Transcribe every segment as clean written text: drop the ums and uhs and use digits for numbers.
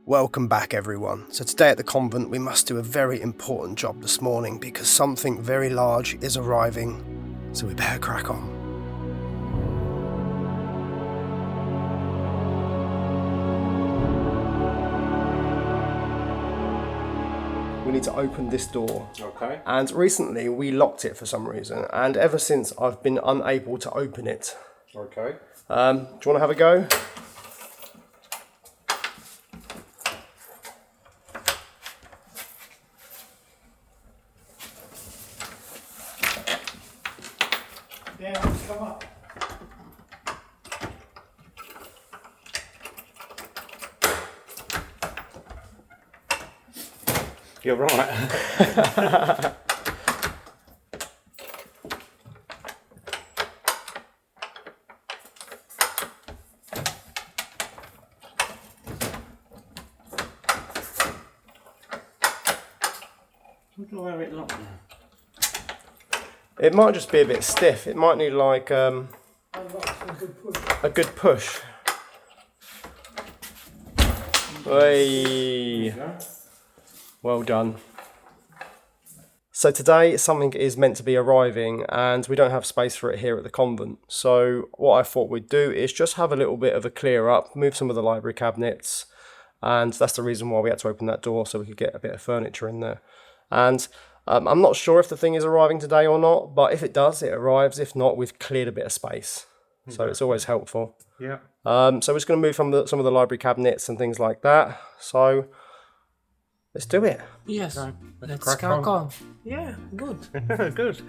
Welcome back everyone. So today at the convent we must do a very important job this morning because something very large is arriving, so we better crack on. We need to open this door. Okay. And recently we locked it for some reason, and ever since I've been unable to open it. Okay. Do you want to have a go? Yeah, let's come up. You're right. I wonder where it locked now. It might just be a bit stiff. It might need like I've got some good push. a good push. Hey. Well done. So today something is meant to be arriving and we don't have space for it here at the convent. So what I thought we'd do is just have a little bit of a clear up, move some of the library cabinets, and that's the reason why we had to open that door so we could get a bit of furniture in there. And I'm not sure if the thing is arriving today or not, but if it does, it arrives. If not, we've cleared a bit of space. So it's always helpful. Yeah. So we're just going to move some of the library cabinets and things like that. So let's do it. Yes, Okay. let's Crack crack on. on. Yeah, good. Good.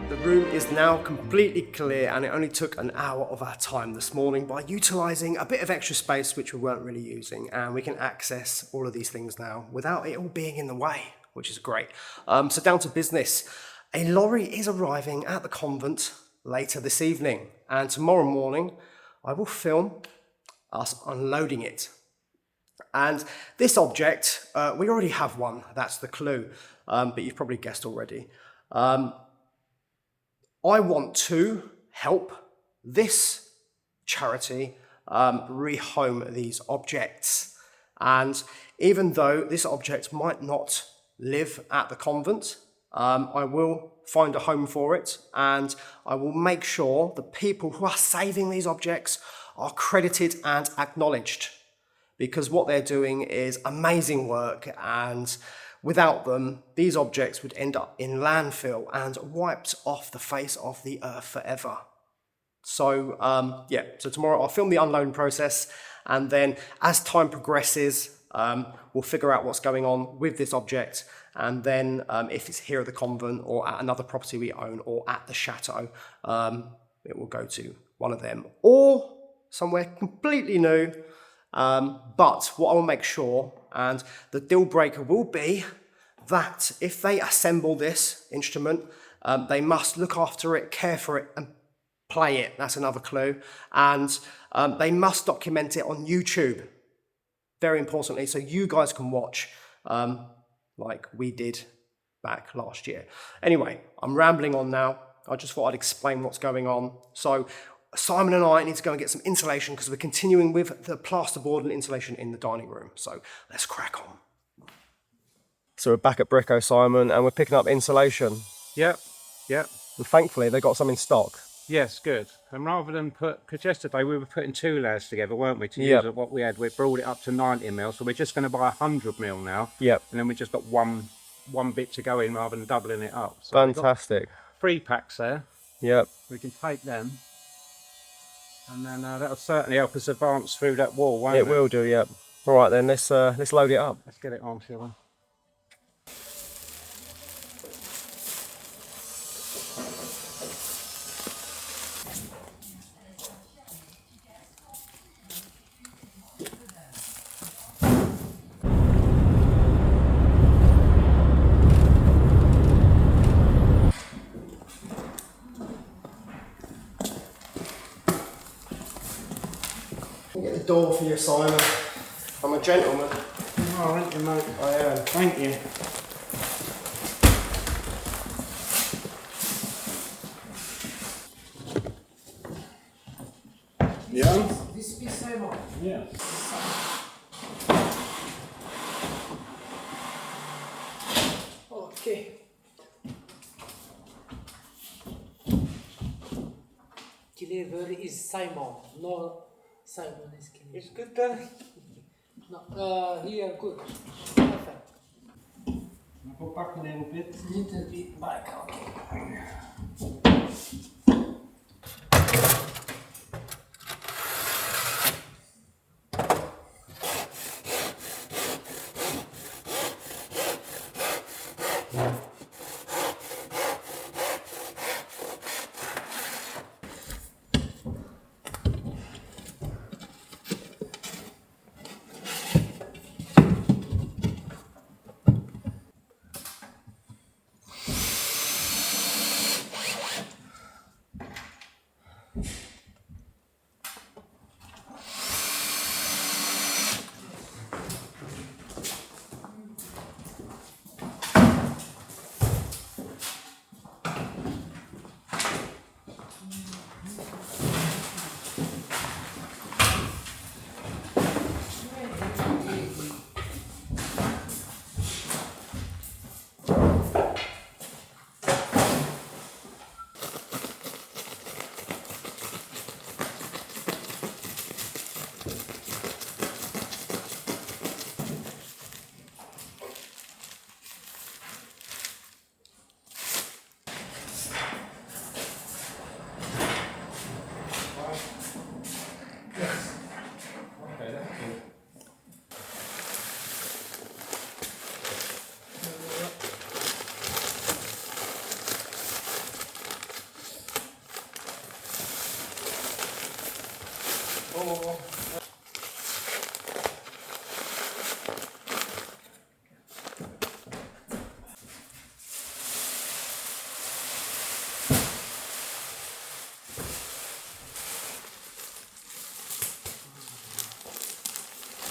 The room is now completely clear and it only took an hour of our time this morning by utilising a bit of extra space which we weren't really using, and we can access all of these things now without it all being in the way, which is great. So down to business. A lorry is arriving at the convent later this evening, and tomorrow morning I will film us unloading it. And this object, we already have one, that's the clue, but you've probably guessed already. I want to help this charity rehome these objects. And even though this object might not live at the convent, I will find a home for it, and I will make sure the people who are saving these objects are credited and acknowledged, because what they're doing is amazing work, and without them, these objects would end up in landfill and wiped off the face of the earth forever. So, so tomorrow I'll film the unloading process, and then as time progresses, we'll figure out what's going on with this object, and then if it's here at the convent or at another property we own or at the chateau, it will go to one of them or somewhere completely new. But what I will make sure, and the deal breaker will be, that if they assemble this instrument, they must look after it, care for it, and play it. That's another clue. And they must document it on YouTube, very importantly, so you guys can watch like we did back last year. Anyway, I'm rambling on now. I just thought I'd explain what's going on. So Simon and I need to go and get some insulation because we're continuing with the plasterboard and insulation in the dining room. So let's crack on. So we're back at Brico, Simon, and we're picking up insulation. Yep. And thankfully, they got some in stock. Yes, good. And rather than because yesterday we were putting 2 layers together, weren't we? To Yep. use what we had, we brought it up to 90 mil. So we're just going to buy 100 mil now. Yep. And then we just got one bit to go in rather than doubling it up. So we've got Fantastic. 3 packs there. Yep. We can take them. And then that'll certainly help us advance through that wall, won't it? It will do, yep. All right then, let's load it up. Let's get it on, shall we? Get the door for you, Simon. I'm a gentleman. Oh, aren't you, mate? I am. Thank you. Yeah? This is Simon. Yeah. Okay. Clever is Simon. No, Simon is clever. It's good then. No, here good. Perfect. I'll go back a little bit. Little bit back. Okay.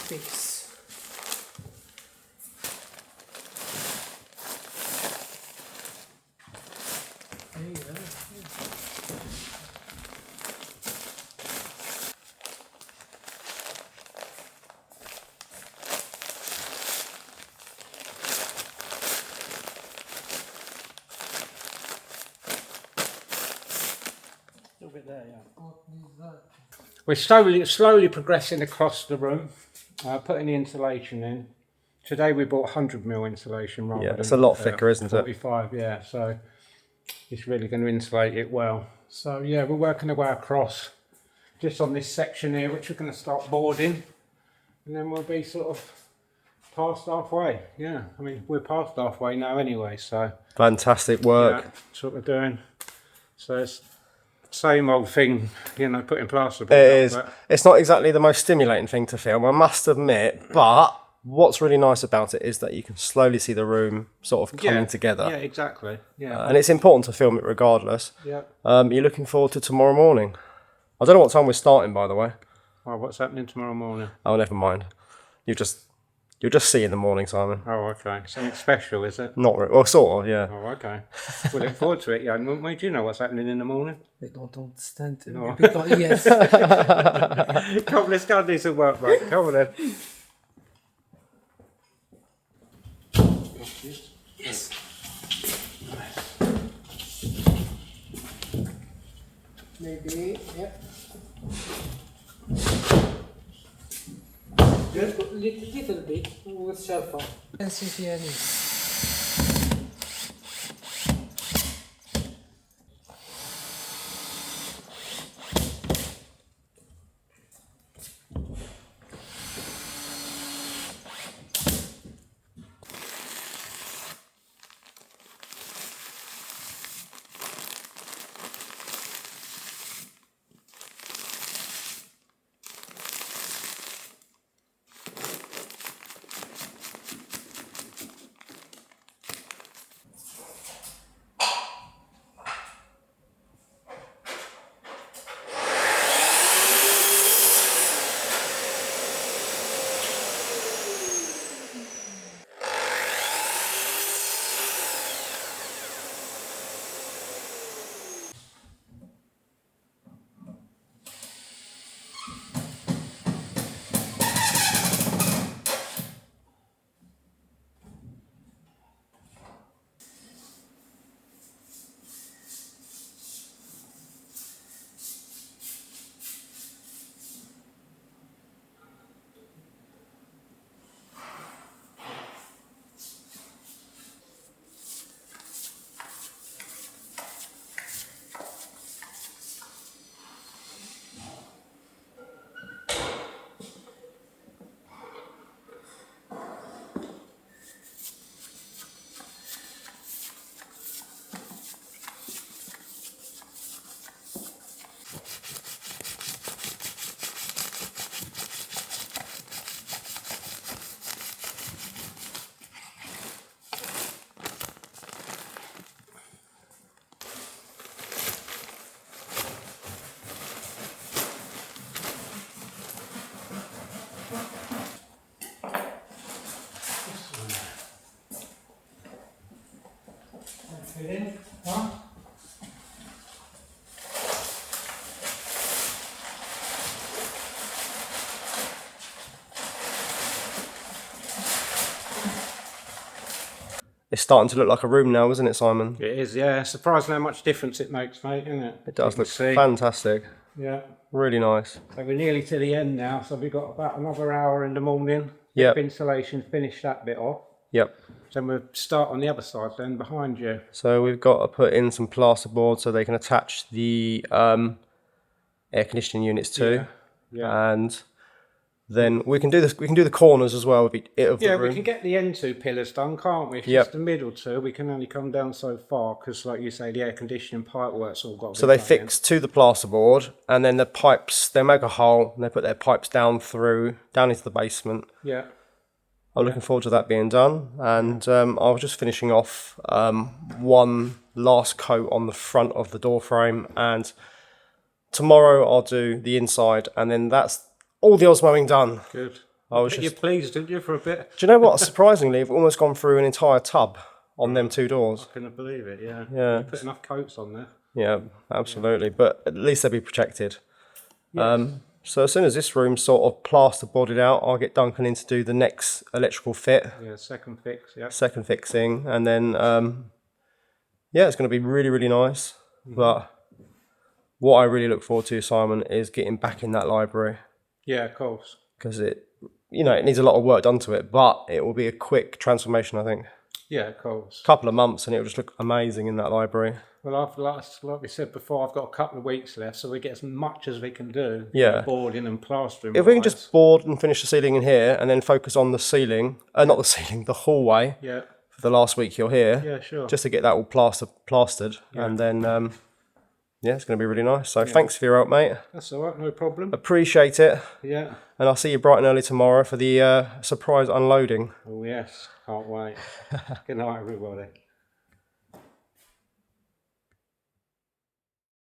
Fix. There you go. A little bit there, yeah. What is that? We're slowly progressing across the room, putting the insulation in. Today we bought 100mm insulation rather Yeah, than it's a lot thicker, isn't it? 45, yeah, so it's really going to insulate it well. So yeah, we're working our way across just on this section here, which we're going to start boarding, and then we'll be sort of past halfway. Yeah, I mean, we're past halfway now anyway, so Fantastic work. yeah, that's what we're doing. So it's same old thing, you know, putting plasterboard It up, is. but It's not exactly the most stimulating thing to film, I must admit, but what's really nice about it is that you can slowly see the room sort of coming together. Yeah, exactly. Yeah, And it's important to film it regardless. yeah. You're looking forward to tomorrow morning. I don't know what time we're starting, by the way. Well, what's happening tomorrow morning? Oh, never mind. You'll just see in the morning, Simon. Oh, okay. Something special, is it? Not really. Well, sort of, yeah. Oh, okay. We look forward to it, yeah. Wouldn't we? Do you know what's happening in the morning? I don't understand. No. Yes. Come on, let's go and do some work, mate. Come on then. Yes. Maybe, yeah. Good. Little bit with cell phone. Let's see if you need. Get in. Huh? It's starting to look like a room now, isn't it, Simon? It is, yeah. Surprising how much difference it makes, mate, isn't it? It does You can look see. fantastic. Yeah. Really nice. So we're nearly to the end now, so we've got about another hour in the morning. Yep. Bit of insulation, finish that bit off. Yep. Then we'll start on the other side then, behind you. So we've got to put in some plasterboard so they can attach the air conditioning units too. Yeah. And then we can do this. We can do the corners as well of the Yeah, room. we can get the end two pillars done, can't we? It's Yep. just the middle two. We can only come down so far because, like you say, the air conditioning pipe work's all got to So be they done fix to the plasterboard, and then the pipes. They make a hole and they put their pipes down into the basement. in. Yeah. I'm looking forward to that being done, and I was just finishing off one last coat on the front of the door frame, and tomorrow I'll do the inside, and then that's all the osmoing done. Good. I was You're just. pleased, didn't you, for a bit? Do you know what? Surprisingly, we've almost gone through an entire tub on them two doors. Couldn't believe it, yeah. Yeah. You put enough coats on there. Yeah, absolutely. But at least they'll be protected. So as soon as this room's sort of plasterboarded out, I'll get Duncan in to do the next electrical fit, Yeah, second fix, yeah. second fixing, and then yeah, it's going to be really, really nice. But what I really look forward to, Simon, is getting back in that library Yeah, of course. because it needs a lot of work done to it, but it will be a quick transformation, I think. Yeah, of course. Couple of months and it will just look amazing in that library. Well, like we said before, I've got a couple of weeks left, so we get as much as we can do. Yeah. Boarding and plastering. If we can wise. just board and finish the ceiling in here and then focus on the ceiling, not the ceiling, the hallway Yeah. for the last week you're here, Yeah, sure. just to get that all plastered, and then yeah, it's going to be really nice. So thanks for your help, mate. That's all right, no problem. Appreciate it, Yeah. and I'll see you bright and early tomorrow for the surprise unloading. Oh yes, can't wait. Good night, everybody.